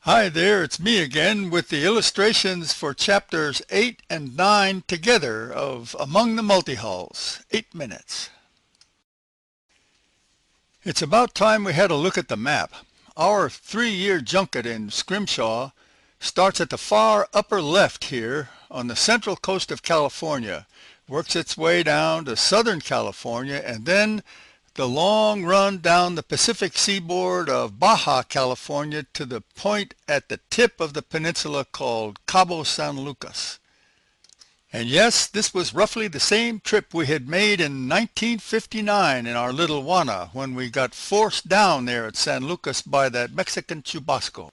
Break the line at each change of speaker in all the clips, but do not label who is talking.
Hi there, it's me again with the illustrations for chapters 8 and 9 together of Among the Multihulls. 8 minutes. It's about time we had a look at the map. Our 3-year junket in Scrimshaw starts at the far upper left here on the central coast of California, works its way down to Southern California, and then the long run down the Pacific seaboard of Baja California to the point at the tip of the peninsula called Cabo San Lucas. And yes, this was roughly the same trip we had made in 1959 in our little Juana when we got forced down there at San Lucas by that Mexican chubasco.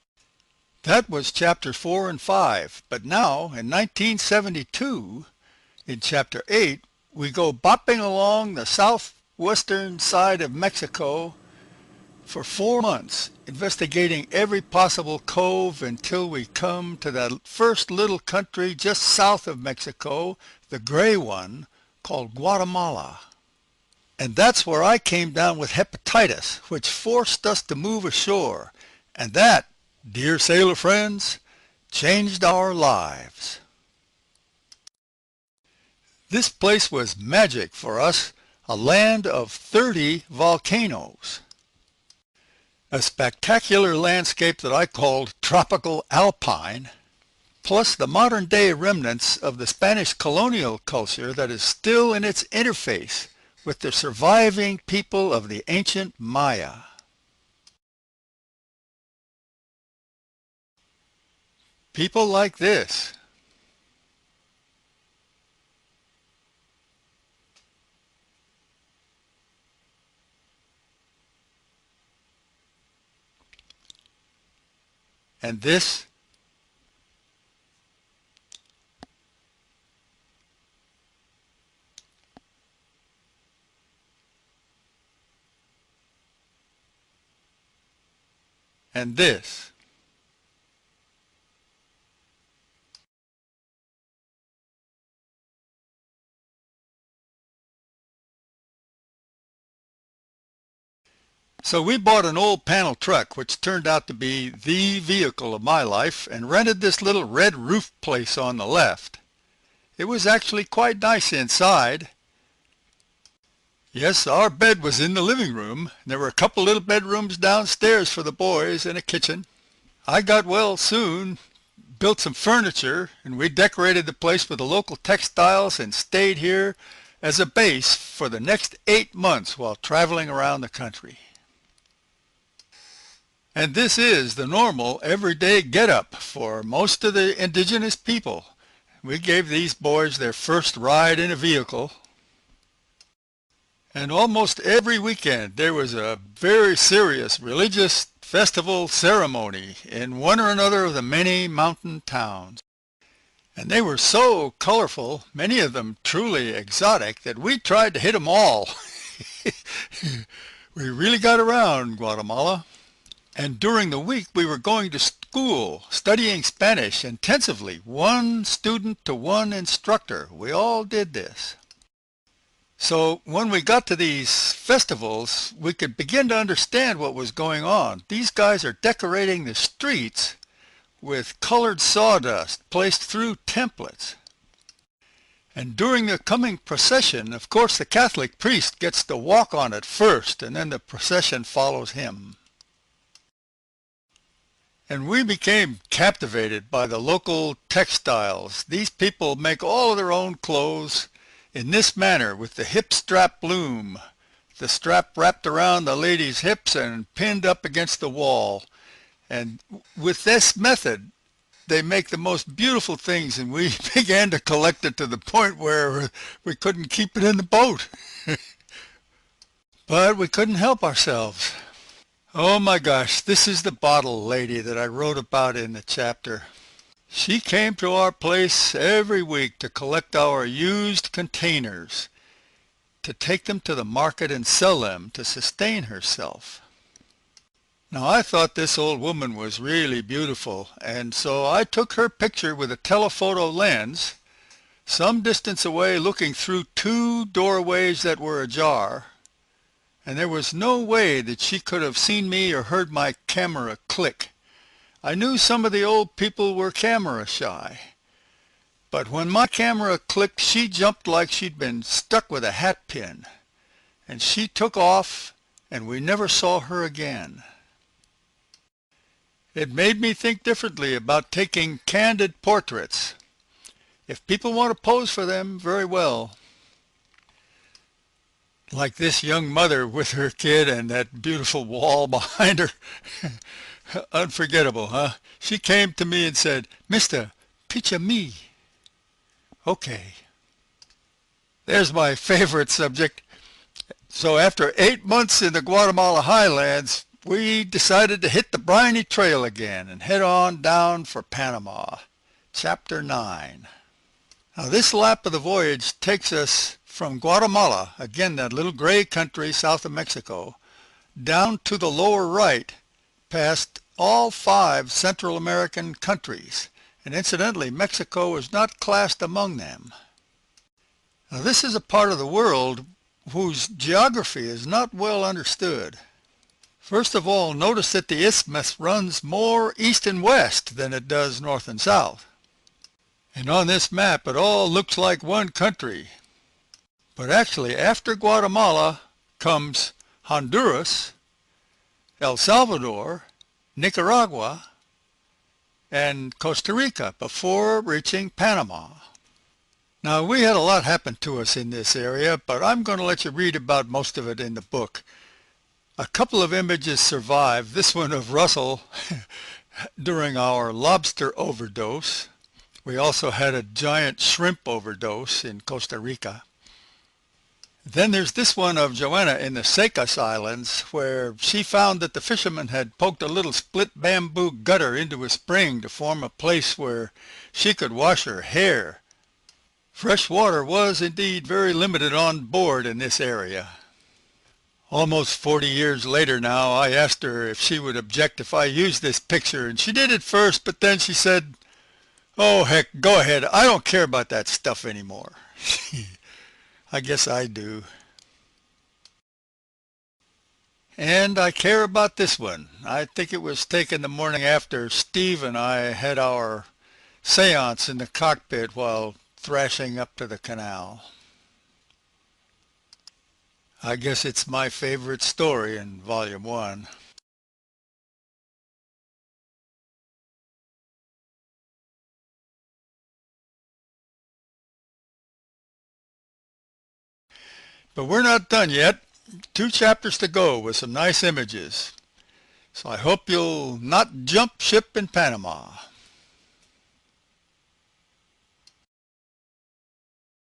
That was chapters 4 and 5, but now in 1972, in chapter 8, we go bopping along the southwestern side of Mexico for 4 months, investigating every possible cove until we come to that first little country just south of Mexico, the gray one, called Guatemala. And that's where I came down with hepatitis, which forced us to move ashore. And that, dear sailor friends, changed our lives. This place was magic for us, a land of 30 volcanoes. A spectacular landscape that I called tropical alpine, plus the modern-day remnants of the Spanish colonial culture that is still in its interface with the surviving people of the ancient Maya. People like this. And this. And this. So we bought an old panel truck, which turned out to be the vehicle of my life, and rented this little red roof place on the left. It was actually quite nice inside. Yes, our bed was in the living room. There were a couple little bedrooms downstairs for the boys and a kitchen. I got well soon, built some furniture, and we decorated the place with the local textiles and stayed here as a base for the next 8 months while traveling around the country. And this is the normal, everyday get-up for most of the indigenous people. We gave these boys their first ride in a vehicle. And almost every weekend there was a very serious religious festival ceremony in one or another of the many mountain towns. And they were so colorful, many of them truly exotic, that we tried to hit them all. We really got around Guatemala. And during the week we were going to school, studying Spanish intensively, one student to one instructor. We all did this. So when we got to these festivals, we could begin to understand what was going on. These guys are decorating the streets with colored sawdust placed through templates. And during the coming procession, of course, the Catholic priest gets to walk on it first, and then the procession follows him. And we became captivated by the local textiles. These people make all of their own clothes in this manner, with the hip strap loom, the strap wrapped around the lady's hips and pinned up against the wall. And with this method, they make the most beautiful things, and we began to collect it to the point where we couldn't keep it in the boat. But we couldn't help ourselves. Oh my gosh, this is the bottle lady that I wrote about in the chapter. She came to our place every week to collect our used containers, to take them to the market and sell them to sustain herself. Now I thought this old woman was really beautiful, and so I took her picture with a telephoto lens, some distance away, looking through 2 doorways that were ajar. And there was no way that she could have seen me or heard my camera click. I knew some of the old people were camera shy, but when my camera clicked, she jumped like she'd been stuck with a hat pin, and she took off, and we never saw her again. It made me think differently about taking candid portraits. If people want to pose for them, very well. Like this young mother with her kid and that beautiful wall behind her. Unforgettable, huh? She came to me and said, "Mister, picture me." Okay. There's my favorite subject. So after 8 months in the Guatemala highlands, we decided to hit the briny trail again and head on down for Panama. Chapter 9. Now this lap of the voyage takes us from Guatemala, again that little gray country south of Mexico, down to the lower right, past all 5 Central American countries, and incidentally Mexico is not classed among them. Now this is a part of the world whose geography is not well understood. First of all, notice that the isthmus runs more east and west than it does north and south. And on this map it all looks like one country. But actually after Guatemala comes Honduras, El Salvador, Nicaragua, and Costa Rica before reaching Panama. Now we had a lot happen to us in this area, but I'm going to let you read about most of it in the book. A couple of images survive, this one of Russell during our lobster overdose. We also had a giant shrimp overdose in Costa Rica. Then there's this one of Joanna in the Secas Islands, where she found that the fishermen had poked a little split bamboo gutter into a spring to form a place where she could wash her hair. Fresh water was indeed very limited on board in this area. Almost 40 years later now, I asked her if she would object if I used this picture, and she did at first, but then she said, "Oh, heck, go ahead. I don't care about that stuff anymore." I guess I do. And I care about this one. I think it was taken the morning after Steve and I had our seance in the cockpit while thrashing up to the canal. I guess it's my favorite story in Volume 1. But we're not done yet. 2 chapters to go with some nice images. So I hope you'll not jump ship in Panama.